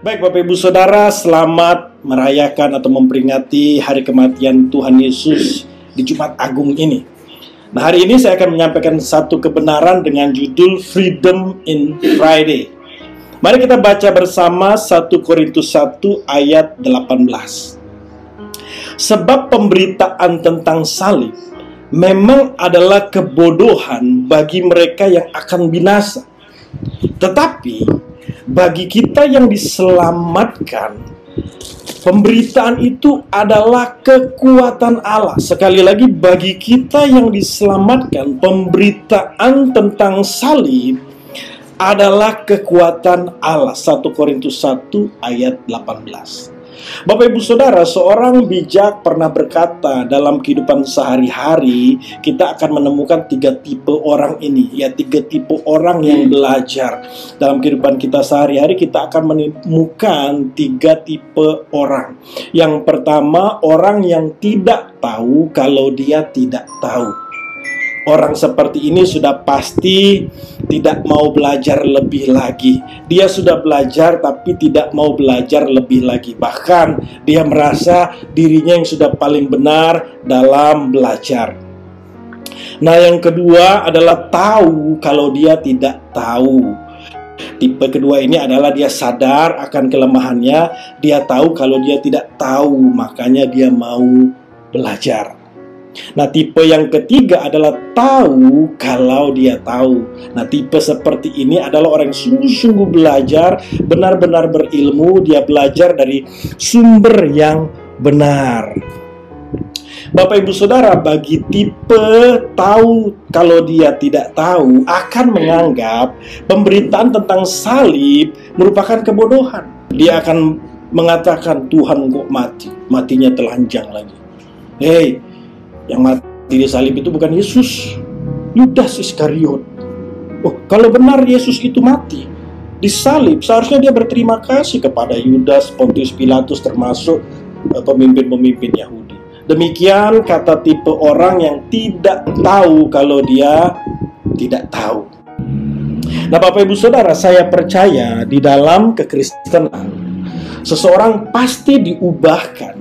Baik Bapak Ibu Saudara, selamat merayakan atau memperingati hari kematian Tuhan Yesus di Jumat Agung ini. Nah, hari ini saya akan menyampaikan satu kebenaran dengan judul Freedom in Friday. Mari kita baca bersama 1 Korintus 1 ayat 18. Sebab pemberitaan tentang salib memang adalah kebodohan bagi mereka yang akan binasa. Tetapi bagi kita yang diselamatkan, pemberitaan itu adalah kekuatan Allah. Sekali lagi, bagi kita yang diselamatkan, pemberitaan tentang salib adalah kekuatan Allah. 1 Korintus 1 ayat 18. Bapak Ibu Saudara, seorang bijak pernah berkata, dalam kehidupan sehari-hari kita akan menemukan 3 tipe orang ini, ya 3 tipe orang yang belajar. Dalam kehidupan kita sehari-hari kita akan menemukan 3 tipe orang. Yang pertama, orang yang tidak tahu kalau dia tidak tahu. Orang seperti ini sudah pasti tidak mau belajar lebih lagi. Dia sudah belajar tapi tidak mau belajar lebih lagi. Bahkan dia merasa dirinya yang sudah paling benar dalam belajar. Nah, yang kedua adalah tahu kalau dia tidak tahu. Tipe kedua ini adalah dia sadar akan kelemahannya. Dia tahu kalau dia tidak tahu, makanya dia mau belajar. Nah, tipe yang ketiga adalah tahu kalau dia tahu. Nah, tipe seperti ini adalah orang yang sungguh-sungguh belajar, benar-benar berilmu, dia belajar dari sumber yang benar. Bapak Ibu Saudara, bagi tipe tahu kalau dia tidak tahu, akan menganggap pemberitaan tentang salib merupakan kebodohan. Dia akan mengatakan, Tuhan kok mati, matinya telanjang lagi. Hei, yang mati di salib itu bukan Yesus, Yudas Iskariot. Oh, kalau benar Yesus itu mati di salib, seharusnya dia berterima kasih kepada Yudas, Pontius Pilatus, termasuk pemimpin-pemimpin Yahudi. Demikian kata tipe orang yang tidak tahu kalau dia tidak tahu. Nah, Bapak Ibu Saudara, saya percaya di dalam kekristenan seseorang pasti diubahkan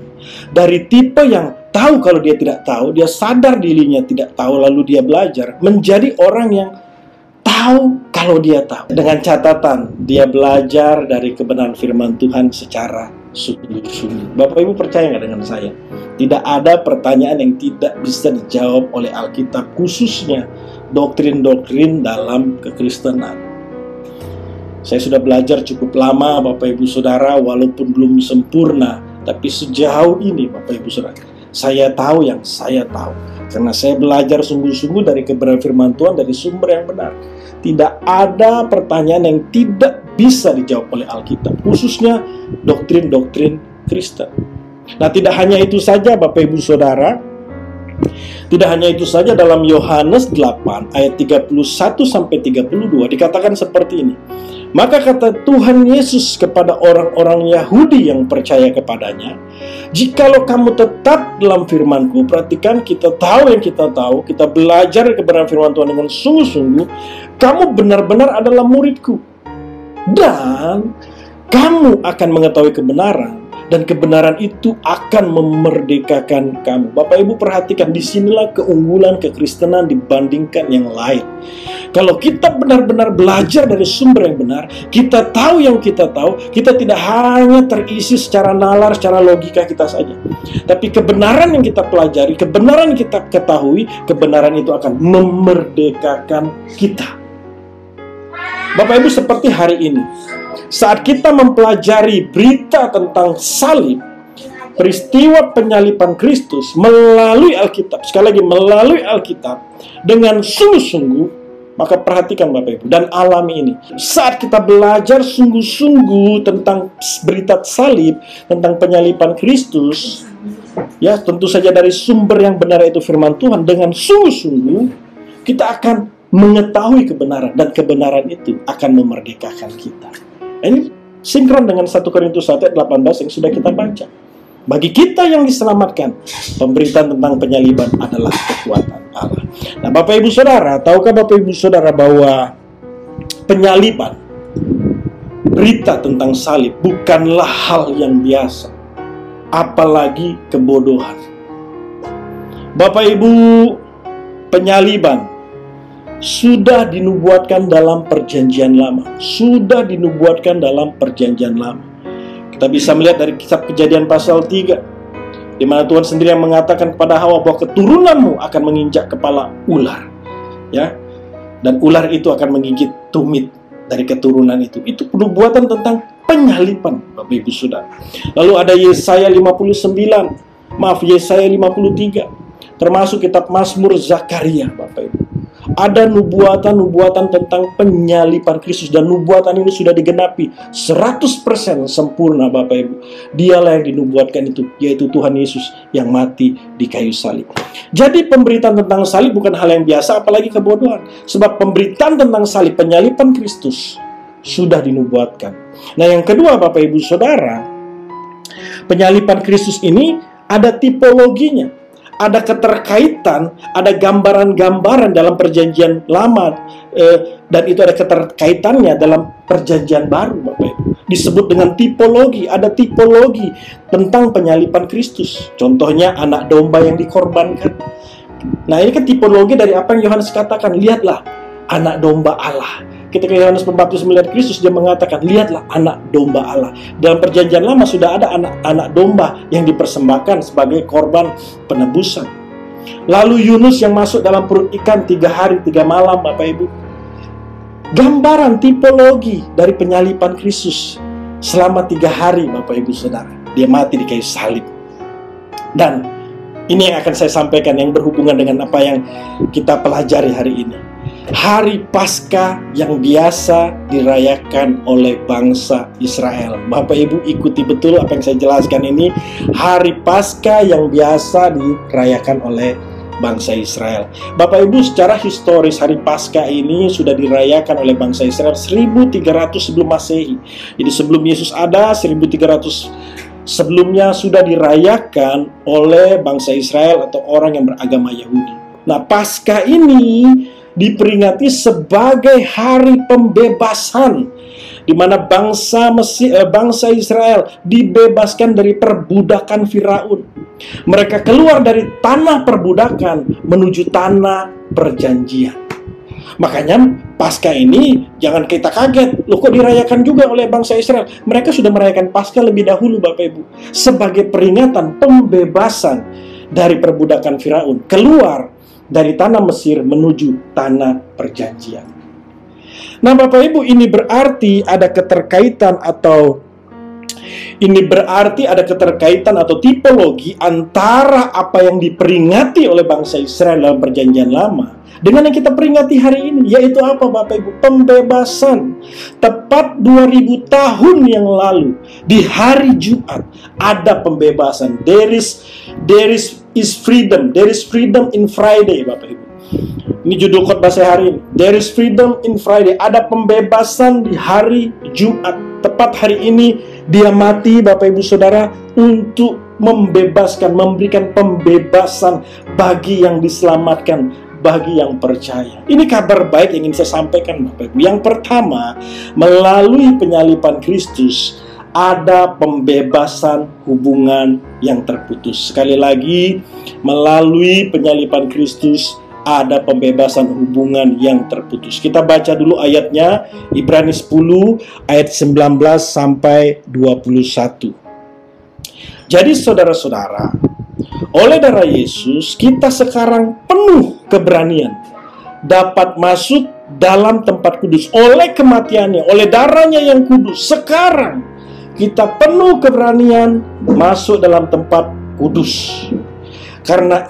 dari tipe yang tahu kalau dia tidak tahu, dia sadar dirinya tidak tahu, lalu dia belajar, menjadi orang yang tahu kalau dia tahu. Dengan catatan, dia belajar dari kebenaran firman Tuhan secara sungguh-sungguh. Bapak Ibu percaya nggak dengan saya? Tidak ada pertanyaan yang tidak bisa dijawab oleh Alkitab, khususnya doktrin-doktrin dalam kekristenan. Saya sudah belajar cukup lama, Bapak Ibu Saudara, walaupun belum sempurna, tapi sejauh ini, Bapak Ibu Saudara, saya tahu yang saya tahu. Karena saya belajar sungguh-sungguh dari kebenaran firman Tuhan, dari sumber yang benar. Tidak ada pertanyaan yang tidak bisa dijawab oleh Alkitab, khususnya doktrin-doktrin Kristen. Nah, tidak hanya itu saja Bapak Ibu Saudara. Tidak hanya itu saja, dalam Yohanes 8 ayat 31-32 dikatakan seperti ini. Maka kata Tuhan Yesus kepada orang-orang Yahudi yang percaya kepadanya, jikalau kamu tetap dalam firman-Ku, perhatikan, kita tahu yang kita tahu, kita belajar kebenaran firman Tuhan dengan sungguh-sungguh, kamu benar-benar adalah murid-Ku. Dan kamu akan mengetahui kebenaran, dan kebenaran itu akan memerdekakan kamu. Bapak Ibu perhatikan, disinilah keunggulan kekristenan dibandingkan yang lain. Kalau kita benar-benar belajar dari sumber yang benar, kita tahu yang kita tahu, kita tidak hanya terisi secara nalar, secara logika kita saja. Tapi kebenaran yang kita pelajari, kebenaran yang kita ketahui, kebenaran itu akan memerdekakan kita. Bapak Ibu, seperti hari ini, saat kita mempelajari berita tentang salib, peristiwa penyaliban Kristus melalui Alkitab, sekali lagi melalui Alkitab, dengan sungguh-sungguh, maka perhatikan Bapak Ibu, dan alami ini. Saat kita belajar sungguh-sungguh tentang berita salib, tentang penyaliban Kristus, ya tentu saja dari sumber yang benar, yaitu firman Tuhan, dengan sungguh-sungguh, kita akan mengetahui kebenaran, dan kebenaran itu akan memerdekakan kita. Ini sinkron dengan 1 Korintus 1 ayat 18 yang sudah kita baca. Bagi kita yang diselamatkan, pemberitaan tentang penyaliban adalah kekuatan Allah. Nah, Bapak Ibu Saudara, tahukah Bapak Ibu Saudara bahwa penyaliban berita tentang salib bukanlah hal yang biasa, apalagi kebodohan. Bapak Ibu, penyaliban sudah dinubuatkan dalam perjanjian lama. Sudah dinubuatkan dalam perjanjian lama. Kita bisa melihat dari kisah Kejadian pasal 3, di mana Tuhan sendiri yang mengatakan kepada Hawa bahwa keturunanmu akan menginjak kepala ular. Ya, dan ular itu akan menggigit tumit dari keturunan itu. Itu nubuatan tentang penyaliban, Bapak Ibu Saudara. Lalu ada Yesaya 53, termasuk kitab Mazmur Zakaria, Bapak Ibu. Ada nubuatan-nubuatan tentang penyaliban Kristus, dan nubuatan ini sudah digenapi 100% sempurna, Bapak Ibu. Dialah yang dinubuatkan itu, yaitu Tuhan Yesus yang mati di kayu salib. Jadi pemberitaan tentang salib bukan hal yang biasa, apalagi kebodohan. Sebab pemberitaan tentang salib, penyaliban Kristus, sudah dinubuatkan. Nah, yang kedua, Bapak Ibu Saudara, penyaliban Kristus ini ada tipologinya. Ada keterkaitan, ada gambaran-gambaran dalam perjanjian lama, dan itu ada keterkaitannya dalam perjanjian baru, Bapak Ibu. Disebut dengan tipologi, ada tipologi tentang penyaliban Kristus. Contohnya anak domba yang dikorbankan. Nah, ini kan tipologi dari apa yang Yohanes katakan, lihatlah anak domba Allah. Ketika Yohanes Pembaptis melihat Kristus, dia mengatakan, lihatlah anak domba Allah. Dalam perjanjian lama sudah ada anak domba yang dipersembahkan sebagai korban penebusan. Lalu Yunus yang masuk dalam perut ikan 3 hari 3 malam, Bapak Ibu. Gambaran tipologi dari penyaliban Kristus selama 3 hari, Bapak Ibu Saudara. Dia mati di kayu salib. Dan ini yang akan saya sampaikan yang berhubungan dengan apa yang kita pelajari hari ini. Hari Paskah yang biasa dirayakan oleh bangsa Israel. Bapak Ibu ikuti betul apa yang saya jelaskan ini. Hari Paskah yang biasa dirayakan oleh bangsa Israel. Bapak Ibu, secara historis hari Paskah ini sudah dirayakan oleh bangsa Israel 1300 sebelum Masehi. Jadi sebelum Yesus ada, 1300 sebelumnya sudah dirayakan oleh bangsa Israel atau orang yang beragama Yahudi. Nah, Paskah ini diperingati sebagai hari pembebasan, di mana bangsa Israel dibebaskan dari perbudakan Firaun. Mereka keluar dari tanah perbudakan menuju tanah perjanjian. Makanya Paskah ini jangan kita kaget, loh kok dirayakan juga oleh bangsa Israel. Mereka sudah merayakan Paskah lebih dahulu, Bapak Ibu, sebagai peringatan pembebasan dari perbudakan Firaun, keluar dari tanah Mesir menuju tanah perjanjian. Nah, Bapak Ibu, ini berarti ada keterkaitan atau tipologi antara apa yang diperingati oleh bangsa Israel dalam perjanjian lama dengan yang kita peringati hari ini, yaitu apa, Bapak Ibu? Pembebasan. Tepat 2000 tahun yang lalu, di hari Jumat, ada pembebasan. There is freedom. There is freedom in Friday, Bapak Ibu. Ini judul khotbah saya hari ini. There is freedom in Friday. Ada pembebasan di hari Jumat. Tepat hari ini dia mati, Bapak Ibu Saudara, untuk membebaskan, memberikan pembebasan bagi yang diselamatkan, bagi yang percaya. Ini kabar baik yang ingin saya sampaikan, Bapak Ibu. Yang pertama, melalui penyaliban Kristus ada pembebasan hubungan yang terputus. Sekali lagi, melalui penyaliban Kristus ada pembebasan hubungan yang terputus. Kita baca dulu ayatnya, Ibrani 10 ayat 19 sampai 21. Jadi saudara-saudara, oleh darah Yesus kita sekarang penuh keberanian dapat masuk dalam tempat kudus oleh kematiannya, oleh darahnya yang kudus. Sekarang kita penuh keberanian masuk dalam tempat kudus. Karena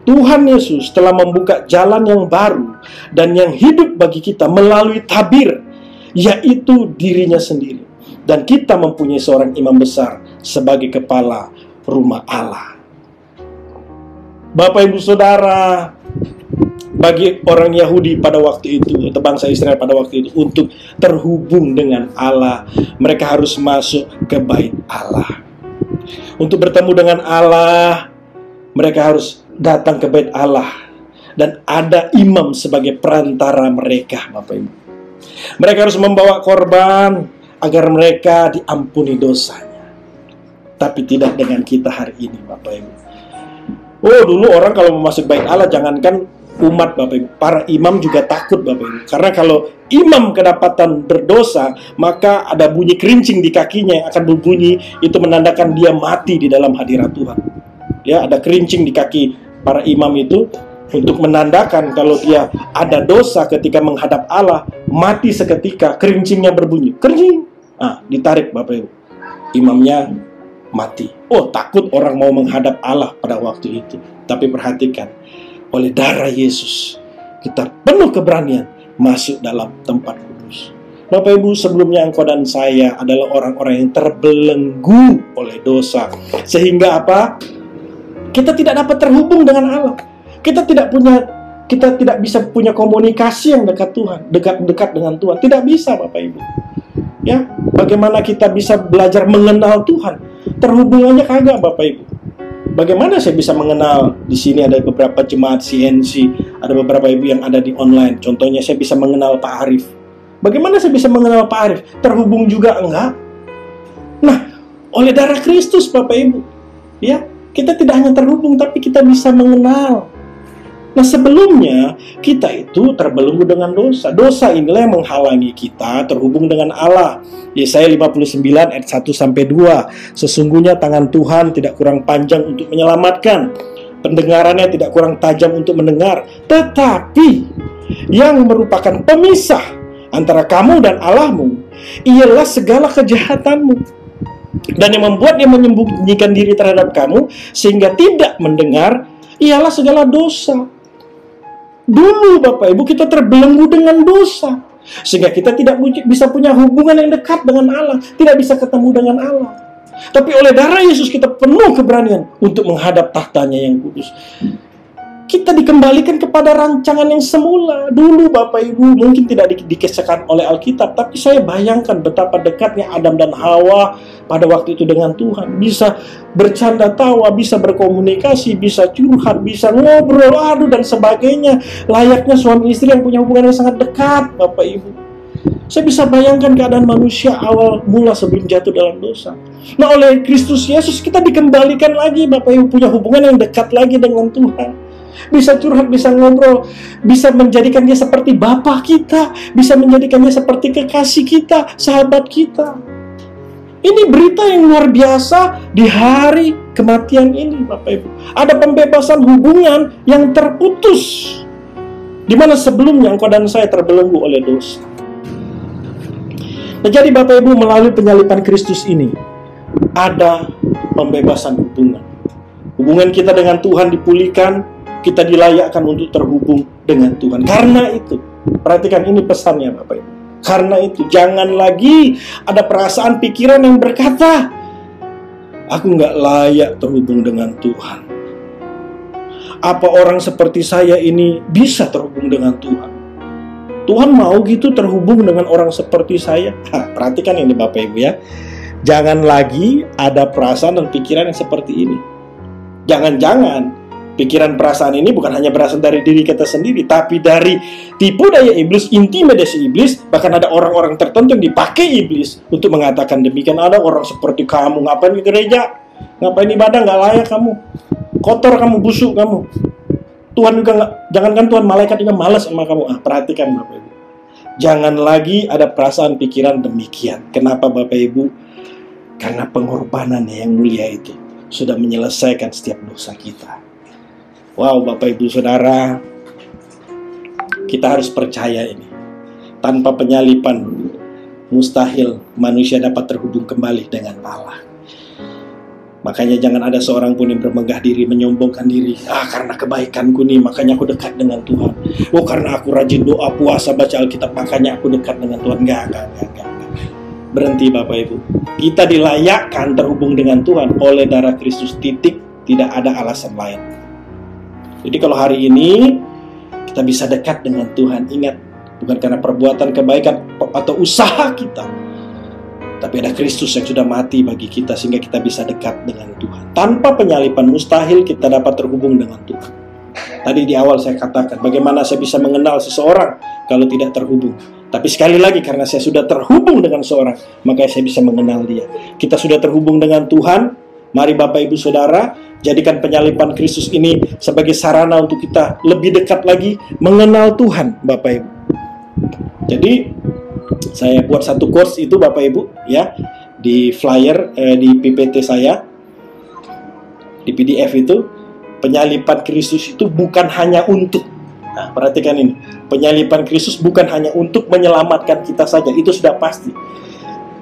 Tuhan Yesus telah membuka jalan yang baru dan yang hidup bagi kita melalui tabir, yaitu dirinya sendiri. Dan kita mempunyai seorang imam besar sebagai kepala rumah Allah. Bapak Ibu Saudara, bagi orang Yahudi pada waktu itu, atau bangsa Israel pada waktu itu, untuk terhubung dengan Allah, mereka harus masuk ke bait Allah. Untuk bertemu dengan Allah, mereka harus datang ke bait Allah. Dan ada imam sebagai perantara mereka, Bapak Ibu. Mereka harus membawa korban, agar mereka diampuni dosanya. Tapi tidak dengan kita hari ini, Bapak Ibu. Oh, dulu orang kalau mau masuk bait Allah, jangankan umat, Bapak Ibu, para imam juga takut, Bapak Ibu. Karena kalau imam kedapatan berdosa, maka ada bunyi kerincing di kakinya yang akan berbunyi, itu menandakan dia mati di dalam hadirat Tuhan. Ya, ada kerincing di kaki para imam itu untuk menandakan kalau dia ada dosa ketika menghadap Allah, mati seketika, kerincingnya berbunyi, kerincing. Ditarik, Bapak Ibu. Imamnya mati. Oh, takut orang mau menghadap Allah pada waktu itu. Tapi perhatikan, oleh darah Yesus, kita penuh keberanian masuk dalam tempat kudus. Bapak Ibu, sebelumnya engkau dan saya adalah orang-orang yang terbelenggu oleh dosa. Sehingga apa? Kita tidak dapat terhubung dengan Allah. Kita tidak bisa punya komunikasi yang dekat Tuhan, dekat dengan Tuhan. Tidak bisa, Bapak Ibu. Ya, bagaimana kita bisa belajar mengenal Tuhan? Terhubungannya kagak, Bapak Ibu. Bagaimana saya bisa mengenal? Di sini ada beberapa jemaat CNC, ada beberapa ibu yang ada di online. Contohnya saya bisa mengenal Pak Arif. Bagaimana saya bisa mengenal Pak Arif? Terhubung juga enggak? Nah, oleh darah Kristus, Bapak Ibu, ya, kita tidak hanya terhubung, tapi kita bisa mengenal. Nah, sebelumnya kita itu terbelenggu dengan dosa. Dosa inilah yang menghalangi kita terhubung dengan Allah. Yesaya 59 ayat 1-2. Sesungguhnya tangan Tuhan tidak kurang panjang untuk menyelamatkan, pendengarannya tidak kurang tajam untuk mendengar, tetapi yang merupakan pemisah antara kamu dan Allahmu ialah segala kejahatanmu, dan yang membuat dia menyembunyikan diri terhadap kamu sehingga tidak mendengar ialah segala dosa. Dulu, Bapak Ibu, kita terbelenggu dengan dosa, sehingga kita tidak bisa punya hubungan yang dekat dengan Allah, tidak bisa ketemu dengan Allah. Tapi oleh darah Yesus kita penuh keberanian untuk menghadap tahtanya yang kudus. Kita dikembalikan kepada rancangan yang semula. Dulu, Bapak Ibu, mungkin tidak dikisahkan oleh Alkitab, tapi saya bayangkan betapa dekatnya Adam dan Hawa pada waktu itu dengan Tuhan. Bisa bercanda tawa, bisa berkomunikasi, bisa curhat, bisa ngobrol, dan sebagainya. Layaknya suami istri yang punya hubungan yang sangat dekat, Bapak Ibu. Saya bisa bayangkan keadaan manusia awal mula sebelum jatuh dalam dosa. Nah, oleh Kristus Yesus kita dikembalikan lagi, Bapak Ibu, punya hubungan yang dekat lagi dengan Tuhan. Bisa curhat, bisa ngobrol, bisa menjadikan dia seperti Bapa kita, bisa menjadikannya seperti kekasih kita, sahabat kita. Ini berita yang luar biasa di hari kematian ini, Bapak Ibu. Ada pembebasan hubungan yang terputus, di mana sebelumnya engkau dan saya terbelenggu oleh dosa. Nah, jadi Bapak Ibu, melalui penyalipan Kristus ini ada pembebasan hubungan. Hubungan kita dengan Tuhan dipulihkan. Kita dilayakkan untuk terhubung dengan Tuhan. Karena itu, perhatikan ini pesannya, Bapak Ibu. Karena itu, jangan lagi ada perasaan pikiran yang berkata, aku nggak layak terhubung dengan Tuhan. Apa orang seperti saya ini bisa terhubung dengan Tuhan? Tuhan mau gitu terhubung dengan orang seperti saya? Perhatikan ini, Bapak Ibu, ya. Jangan lagi ada perasaan dan pikiran yang seperti ini. Jangan-jangan pikiran perasaan ini bukan hanya berasal dari diri kita sendiri, tapi dari tipu daya iblis, intimidasi iblis. Bahkan ada orang-orang tertentu yang dipakai iblis untuk mengatakan demikian. Ada orang seperti kamu, ngapain di gereja, ngapain ibadah, nggak layak kamu, kotor kamu, busuk kamu. Tuhan juga nggak, jangankan Tuhan, malaikat juga malas sama kamu. Perhatikan, Bapak Ibu, jangan lagi ada perasaan pikiran demikian. Kenapa, Bapak Ibu? Karena pengorbanan yang mulia itu sudah menyelesaikan setiap dosa kita. Wow, Bapak Ibu Saudara, kita harus percaya ini. Tanpa penyalipan, mustahil manusia dapat terhubung kembali dengan Allah. Makanya jangan ada seorang pun yang bermegah diri, menyombongkan diri. Karena kebaikanku nih, makanya aku dekat dengan Tuhan. Oh, karena aku rajin doa, puasa, baca Alkitab, makanya aku dekat dengan Tuhan. Enggak. Berhenti, Bapak Ibu. Kita dilayakkan terhubung dengan Tuhan oleh darah Kristus, titik. Tidak ada alasan lain. Jadi kalau hari ini kita bisa dekat dengan Tuhan, ingat, bukan karena perbuatan kebaikan atau usaha kita, tapi ada Kristus yang sudah mati bagi kita sehingga kita bisa dekat dengan Tuhan. Tanpa penyalipan mustahil kita dapat terhubung dengan Tuhan. Tadi di awal saya katakan, bagaimana saya bisa mengenal seseorang kalau tidak terhubung. Tapi sekali lagi, karena saya sudah terhubung dengan seorang, maka saya bisa mengenal dia. Kita sudah terhubung dengan Tuhan. Mari Bapak Ibu Saudara, jadikan penyaliban Kristus ini sebagai sarana untuk kita lebih dekat lagi mengenal Tuhan, Bapak Ibu. Jadi saya buat satu course itu, Bapak Ibu, ya, di flyer, di PPT saya, di PDF itu, penyaliban Kristus itu bukan hanya untuk, nah, perhatikan ini, penyaliban Kristus bukan hanya untuk menyelamatkan kita saja, itu sudah pasti,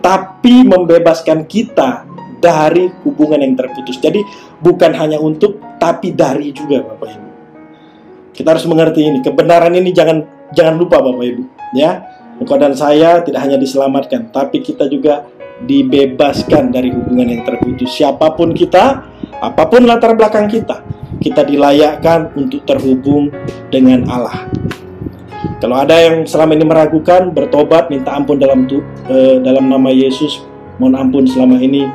tapi membebaskan kita dari hubungan yang terputus. Jadi bukan hanya untuk, tapi dari juga, Bapak Ibu. Kita harus mengerti ini, kebenaran ini jangan lupa, Bapak Ibu, ya. Engkau dan saya tidak hanya diselamatkan, tapi kita juga dibebaskan dari hubungan yang terputus. Siapapun kita, apapun latar belakang kita, kita dilayakkan untuk terhubung dengan Allah. Kalau ada yang selama ini meragukan, bertobat, minta ampun dalam nama Yesus. Mohon ampun, selama ini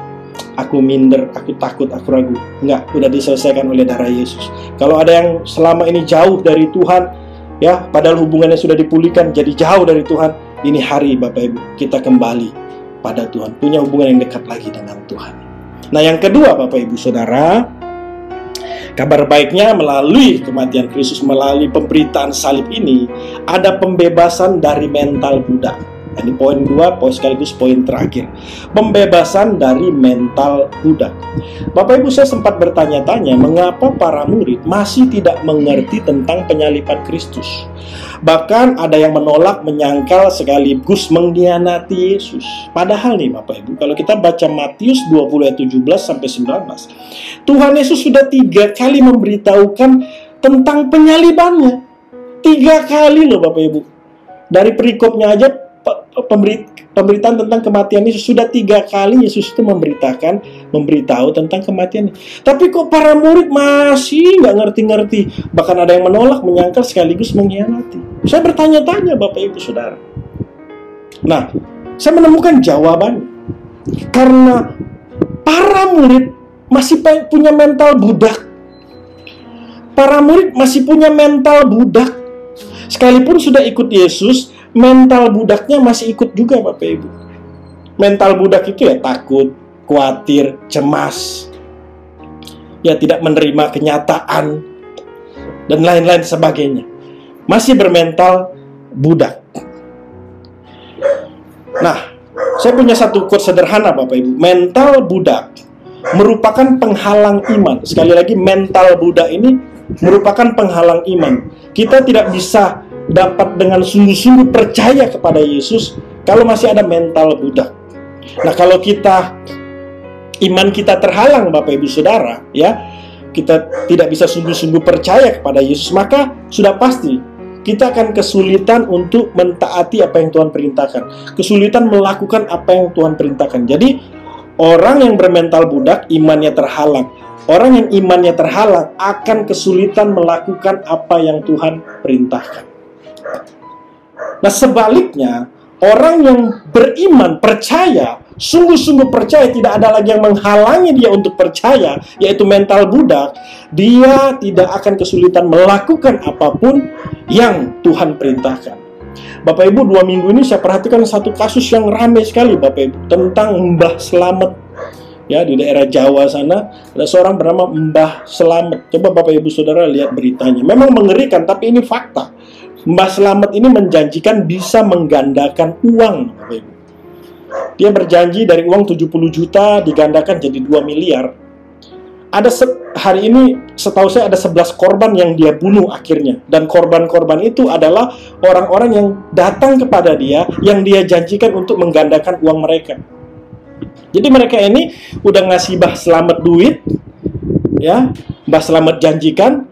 aku minder, aku takut, aku ragu. Enggak, udah diselesaikan oleh darah Yesus. Kalau ada yang selama ini jauh dari Tuhan, ya, padahal hubungannya sudah dipulihkan, jadi jauh dari Tuhan, ini hari Bapak Ibu, kita kembali pada Tuhan, punya hubungan yang dekat lagi dengan Tuhan. Nah, yang kedua, Bapak Ibu Saudara, kabar baiknya melalui kematian Kristus, melalui pemberitaan salib ini, ada pembebasan dari mental budak. Ini poin 2, sekaligus poin terakhir. Pembebasan dari mental budak. Bapak Ibu, saya sempat bertanya-tanya, mengapa para murid masih tidak mengerti tentang penyaliban Kristus? Bahkan ada yang menolak, menyangkal, sekaligus mengkhianati Yesus. Padahal nih Bapak Ibu, kalau kita baca Matius 20 ayat 17-19, Tuhan Yesus sudah 3 kali memberitahukan tentang penyalibannya. 3 kali loh Bapak Ibu. Dari perikopnya aja, pemberitaan tentang kematian Yesus sudah 3 kali Yesus itu memberitahu tentang kematiannya. Tapi kok para murid masih nggak ngerti-ngerti, bahkan ada yang menolak, menyangkal, sekaligus mengkhianati. Saya bertanya-tanya Bapak Ibu Saudara. Nah, saya menemukan jawaban. Karena para murid masih punya mental budak. Para murid masih punya mental budak. Sekalipun sudah ikut Yesus, mental budaknya masih ikut juga Bapak Ibu. Mental budak itu ya takut, khawatir, cemas, ya tidak menerima kenyataan, dan lain-lain sebagainya. Masih bermental budak. Nah, saya punya satu quote sederhana Bapak Ibu. Mental budak merupakan penghalang iman. Sekali lagi, mental budak ini merupakan penghalang iman. Kita tidak bisa dapat dengan sungguh-sungguh percaya kepada Yesus kalau masih ada mental budak. Nah, kalau iman kita terhalang Bapak Ibu Saudara, ya, kita tidak bisa sungguh-sungguh percaya kepada Yesus, maka sudah pasti kita akan kesulitan untuk mentaati apa yang Tuhan perintahkan, kesulitan melakukan apa yang Tuhan perintahkan. Jadi orang yang bermental budak, imannya terhalang. Orang yang imannya terhalang akan kesulitan melakukan apa yang Tuhan perintahkan. Nah, sebaliknya, orang yang beriman, percaya, sungguh-sungguh percaya, tidak ada lagi yang menghalangi dia untuk percaya, yaitu mental budak, dia tidak akan kesulitan melakukan apapun yang Tuhan perintahkan. Bapak Ibu, 2 minggu ini saya perhatikan satu kasus yang ramai sekali Bapak Ibu, tentang Mbah Slamet. Ya, di daerah Jawa sana ada seorang bernama Mbah Slamet. Coba Bapak Ibu Saudara lihat beritanya. Memang mengerikan, tapi ini fakta. Mbah Slamet ini menjanjikan bisa menggandakan uang, Bapak Ibu. Dia berjanji dari uang 70 juta digandakan jadi 2 miliar. Hari ini setahu saya ada 11 korban yang dia bunuh akhirnya. Dan korban-korban itu adalah orang-orang yang datang kepada dia, yang dia janjikan untuk menggandakan uang mereka. Jadi mereka ini udah ngasih Mbah Slamet duit, ya, Mbah Slamet janjikan,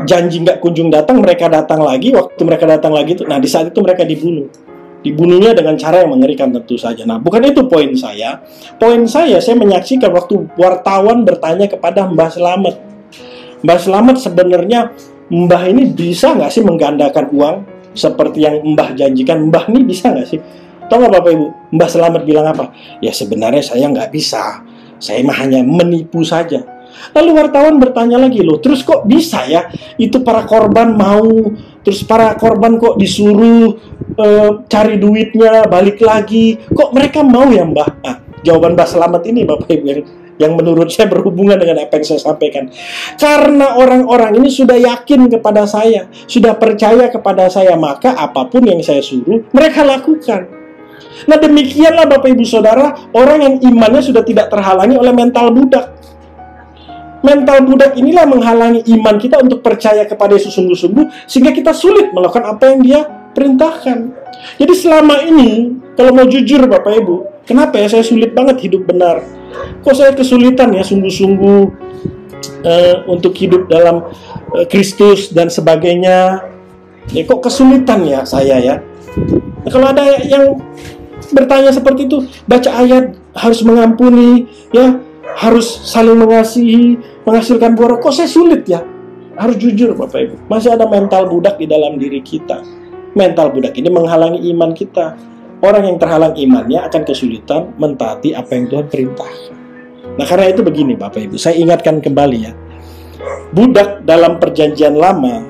janji nggak kunjung datang, mereka datang lagi. Waktu mereka datang lagi, nah di saat itu mereka dibunuh. Dibunuhnya dengan cara yang mengerikan tentu saja. Nah, bukan itu poin saya. Poin saya menyaksikan waktu wartawan bertanya kepada Mbah Slamet. Mbah Slamet, sebenarnya Mbah ini bisa nggak sih menggandakan uang seperti yang Mbah janjikan? Mbah ini bisa nggak sih? Tahu nggak Bapak Ibu? Mbah Slamet bilang apa? Ya sebenarnya saya nggak bisa. Saya mah hanya menipu saja. Lalu wartawan bertanya lagi, loh terus kok bisa ya itu para korban mau, terus para korban kok disuruh cari duitnya balik lagi, kok mereka mau ya Mbah? Nah, jawaban Mbah Selamat ini Bapak Ibu yang menurut saya berhubungan dengan apa yang saya sampaikan. Karena orang-orang ini sudah yakin kepada saya, sudah percaya kepada saya, maka apapun yang saya suruh mereka lakukan. Nah demikianlah Bapak Ibu Saudara, orang yang imannya sudah tidak terhalangi oleh mental budak. Mental budak inilah menghalangi iman kita untuk percaya kepada Yesus sungguh-sungguh, sehingga kita sulit melakukan apa yang Dia perintahkan. Jadi selama ini, kalau mau jujur Bapak Ibu, kenapa ya saya sulit banget hidup benar? Kok saya kesulitan ya sungguh-sungguh untuk hidup dalam Kristus dan sebagainya? Ya kok kesulitan ya saya ya? Nah, kalau ada yang bertanya seperti itu, baca ayat harus mengampuni, ya harus saling mengasihi, menghasilkan buah roh. Kok saya sulit ya? Harus jujur Bapak Ibu, masih ada mental budak di dalam diri kita. Mental budak ini menghalangi iman kita. Orang yang terhalang imannya akan kesulitan mentaati apa yang Tuhan perintahkan. Nah karena itu begini Bapak Ibu, saya ingatkan kembali ya. Budak dalam perjanjian lama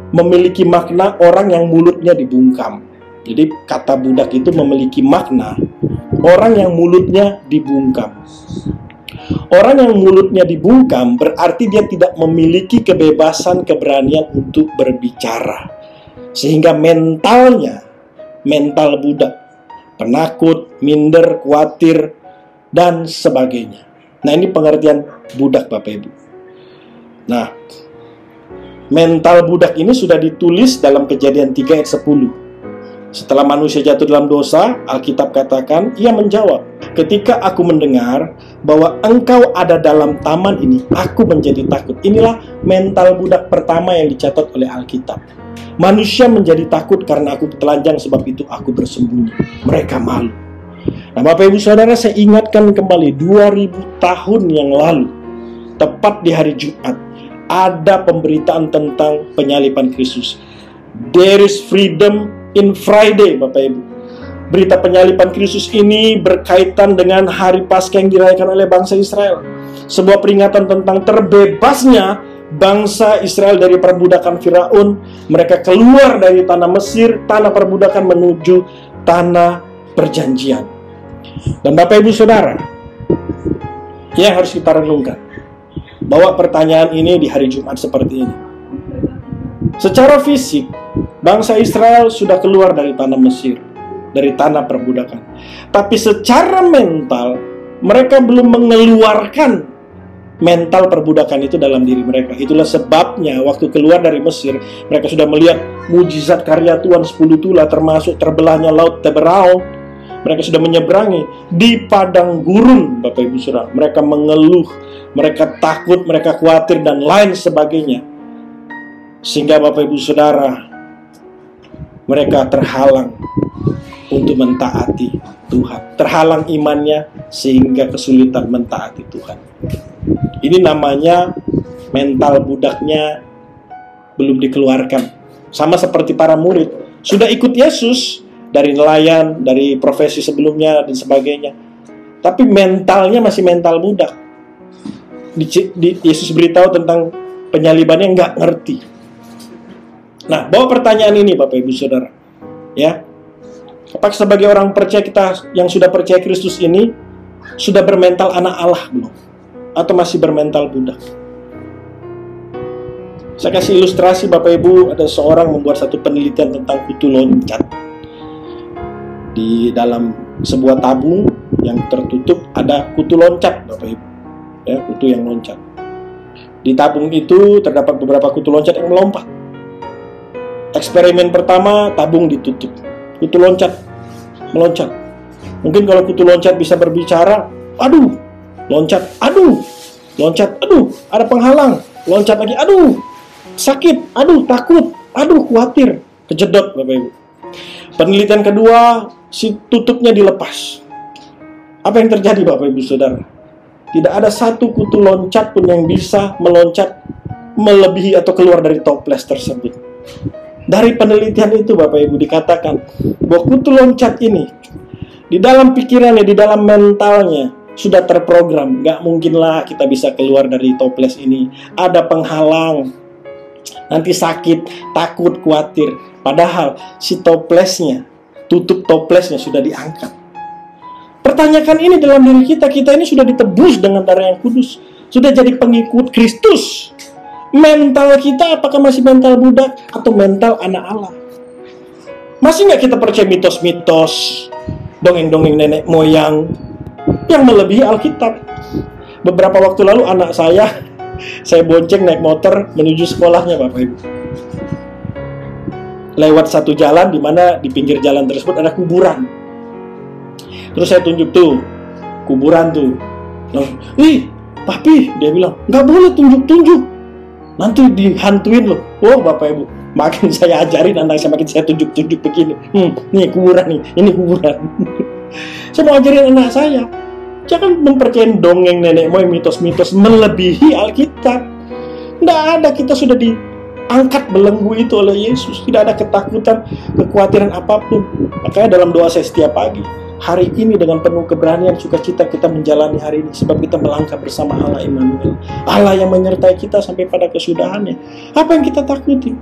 memiliki makna orang yang mulutnya dibungkam. Jadi kata budak itu memiliki makna orang yang mulutnya dibungkam. Orang yang mulutnya dibungkam berarti dia tidak memiliki kebebasan, keberanian untuk berbicara. Sehingga mentalnya, mental budak, penakut, minder, khawatir, dan sebagainya. Nah ini pengertian budak Bapak Ibu. Nah, mental budak ini sudah ditulis dalam Kejadian 3 ayat 10. Setelah manusia jatuh dalam dosa, Alkitab katakan, ia menjawab, ketika aku mendengar bahwa engkau ada dalam taman ini, aku menjadi takut. Inilah mental budak pertama yang dicatat oleh Alkitab. Manusia menjadi takut karena aku telanjang, sebab itu aku bersembunyi. Mereka malu. Nah Bapak Ibu Saudara, saya ingatkan kembali 2000 tahun yang lalu, tepat di hari Jumat, ada pemberitaan tentang penyaliban Kristus. There is freedom in Friday Bapak Ibu. Berita penyaliban Kristus ini berkaitan dengan hari Paskah yang dirayakan oleh bangsa Israel. Sebuah peringatan tentang terbebasnya bangsa Israel dari perbudakan Firaun. Mereka keluar dari tanah Mesir, tanah perbudakan, menuju tanah perjanjian. Dan Bapak Ibu Saudara, yang harus kita renungkan, bahwa pertanyaan ini di hari Jumat seperti ini. Secara fisik, bangsa Israel sudah keluar dari tanah Mesir, dari tanah perbudakan. Tapi secara mental, mereka belum mengeluarkan mental perbudakan itu dalam diri mereka. Itulah sebabnya waktu keluar dari Mesir, mereka sudah melihat mujizat karya Tuhan 10 tula, termasuk terbelahnya laut Teberau. Mereka sudah menyeberangi di padang gurun, Bapak Ibu Saudara. Mereka mengeluh, mereka takut, mereka khawatir, dan lain sebagainya. Sehingga Bapak Ibu Saudara, mereka terhalang untuk mentaati Tuhan. Terhalang imannya sehingga kesulitan mentaati Tuhan. Ini namanya mental budaknya belum dikeluarkan. Sama seperti para murid, sudah ikut Yesus dari nelayan, dari profesi sebelumnya dan sebagainya, tapi mentalnya masih mental budak. Yesus beritahu tentang penyalibannya, nggak ngerti. Nah, bawa pertanyaan ini Bapak Ibu Saudara, ya, apakah sebagai orang percaya kita yang sudah percaya Kristus ini sudah bermental anak Allah belum? Atau masih bermental budak? Saya kasih ilustrasi Bapak Ibu. Ada seorang membuat satu penelitian tentang kutu loncat. Di dalam sebuah tabung yang tertutup ada kutu loncat Bapak Ibu, ya, kutu yang loncat. Di tabung itu terdapat beberapa kutu loncat yang melompat. Eksperimen pertama, tabung ditutup, kutu loncat meloncat. Mungkin kalau kutu loncat bisa berbicara, aduh, loncat, aduh, loncat, aduh, ada penghalang, loncat lagi, aduh, sakit, aduh, takut, aduh, khawatir, kejedot Bapak Ibu. Penelitian kedua, si tutupnya dilepas. Apa yang terjadi Bapak Ibu Saudara? Tidak ada satu kutu loncat pun yang bisa meloncat melebihi atau keluar dari toples tersebut. Dari penelitian itu Bapak Ibu dikatakan bahwa kutu loncat ini di dalam pikirannya, di dalam mentalnya, sudah terprogram, nggak mungkinlah kita bisa keluar dari toples ini. Ada penghalang, nanti sakit, takut, khawatir. Padahal si toplesnya, tutup toplesnya sudah diangkat. Pertanyakan ini dalam diri kita. Kita ini sudah ditebus dengan darah yang kudus, sudah jadi pengikut Kristus. Mental kita apakah masih mental budak atau mental anak Allah? Masih nggak kita percaya mitos-mitos, dongeng-dongeng nenek moyang yang melebihi Alkitab? Beberapa waktu lalu anak saya bonceng naik motor menuju sekolahnya, Bapak Ibu. Lewat satu jalan di mana di pinggir jalan tersebut ada kuburan. Terus saya tunjuk tuh kuburan tuh. Ih, papi, dia bilang, nggak boleh tunjuk-tunjuk, nanti dihantuin loh. Oh, Bapak Ibu, makin saya ajarin anak saya, makin saya tunjuk-tunjuk begini. Nih kuburan nih, ini kuburan. Saya mau ajarin anak saya, jangan mempercayai dongeng nenek moyang, mitos-mitos melebihi Alkitab. Nggak ada, kita sudah diangkat belenggu itu oleh Yesus. Tidak ada ketakutan, kekhawatiran apapun. Makanya dalam doa saya setiap pagi, hari ini dengan penuh keberanian, sukacita kita menjalani hari ini, sebab kita melangkah bersama Allah Immanuel, Allah yang menyertai kita sampai pada kesudahannya. Apa yang kita takuti?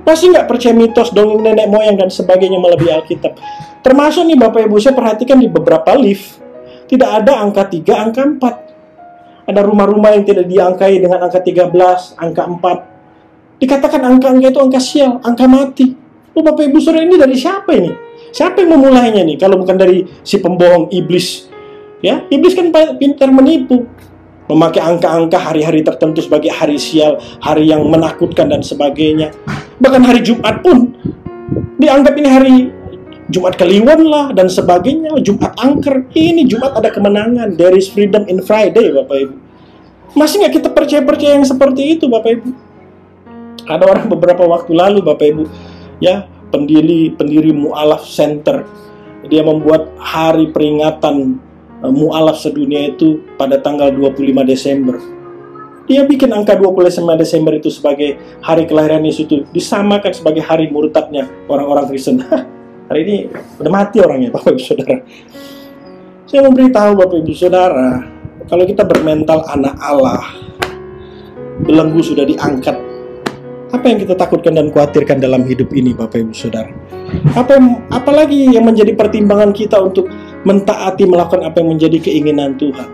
Masih nggak percaya mitos, dongeng nenek moyang dan sebagainya melebihi Alkitab? Termasuk nih Bapak Ibu, saya perhatikan di beberapa lift tidak ada angka 3, angka 4. Ada rumah-rumah yang tidak diangkai dengan angka 13, angka 4. Dikatakan angka-angka itu angka sial, angka mati. Oh Bapak Ibu Saudara, ini dari siapa ini? Siapa yang memulainya nih? Kalau bukan dari si pembohong iblis. Ya, iblis kan pintar menipu. Memakai angka-angka hari-hari tertentu sebagai hari sial, hari yang menakutkan dan sebagainya. Bahkan hari Jumat pun dianggap ini hari Jumat Kliwon lah dan sebagainya, Jumat angker. Ini Jumat ada kemenangan. There is freedom in Friday, Bapak Ibu. Masih nggak kita percaya yang seperti itu, Bapak Ibu? Ada orang beberapa waktu lalu, Bapak Ibu, ya, pendiri Mu'alaf Center, dia membuat hari peringatan Mu'alaf sedunia itu pada tanggal 25 Desember. Dia bikin angka 25 Desember itu sebagai hari kelahiran Yesus, itu disamakan sebagai hari murtadnya orang-orang Kristen. Hari ini udah mati orangnya, Bapak Ibu Saudara. Saya memberitahu Bapak Ibu Saudara, kalau kita bermental anak Allah, belenggu sudah diangkat. Apa yang kita takutkan dan khawatirkan dalam hidup ini, Bapak Ibu Saudara? Apalagi yang menjadi pertimbangan kita untuk mentaati, melakukan apa yang menjadi keinginan Tuhan?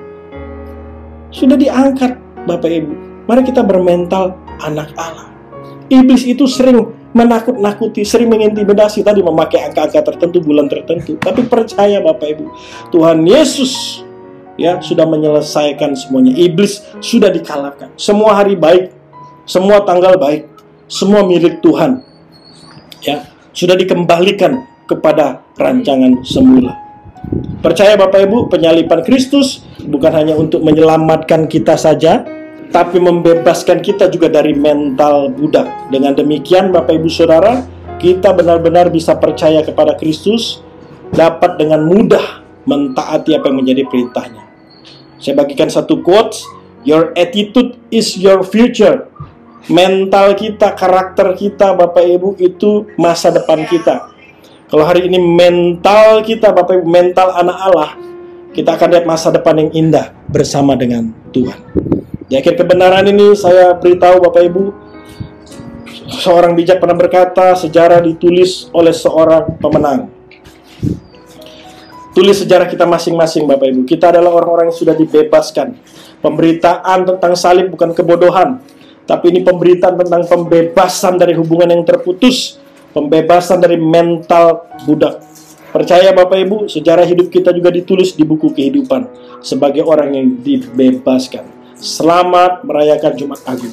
Sudah diangkat, Bapak Ibu. Mari kita bermental anak Allah. Iblis itu sering menakut-nakuti, sering mengintimidasi, tadi memakai angka-angka tertentu, bulan tertentu. Tapi percaya Bapak Ibu, Tuhan Yesus ya sudah menyelesaikan semuanya. Iblis sudah dikalahkan. Semua hari baik, semua tanggal baik, semua milik Tuhan, ya, sudah dikembalikan kepada rancangan semula. Percaya Bapak Ibu, penyaliban Kristus bukan hanya untuk menyelamatkan kita saja, tapi membebaskan kita juga dari mental budak. Dengan demikian Bapak Ibu Saudara, kita benar-benar bisa percaya kepada Kristus, dapat dengan mudah mentaati apa yang menjadi perintahnya. Saya bagikan satu quotes, your attitude is your future. Mental kita, karakter kita, Bapak Ibu, itu masa depan kita. Kalau hari ini mental kita, Bapak Ibu, mental anak Allah, kita akan lihat masa depan yang indah bersama dengan Tuhan. Di akhir kebenaran ini saya beritahu Bapak Ibu, seorang bijak pernah berkata, sejarah ditulis oleh seorang pemenang. Tulis sejarah kita masing-masing, Bapak Ibu. Kita adalah orang-orang yang sudah dibebaskan. Pemberitaan tentang salib bukan kebodohan, tapi ini pemberitaan tentang pembebasan dari hubungan yang terputus, pembebasan dari mental budak. Percaya Bapak Ibu, sejarah hidup kita juga ditulis di buku kehidupan sebagai orang yang dibebaskan. Selamat merayakan Jumat Agung.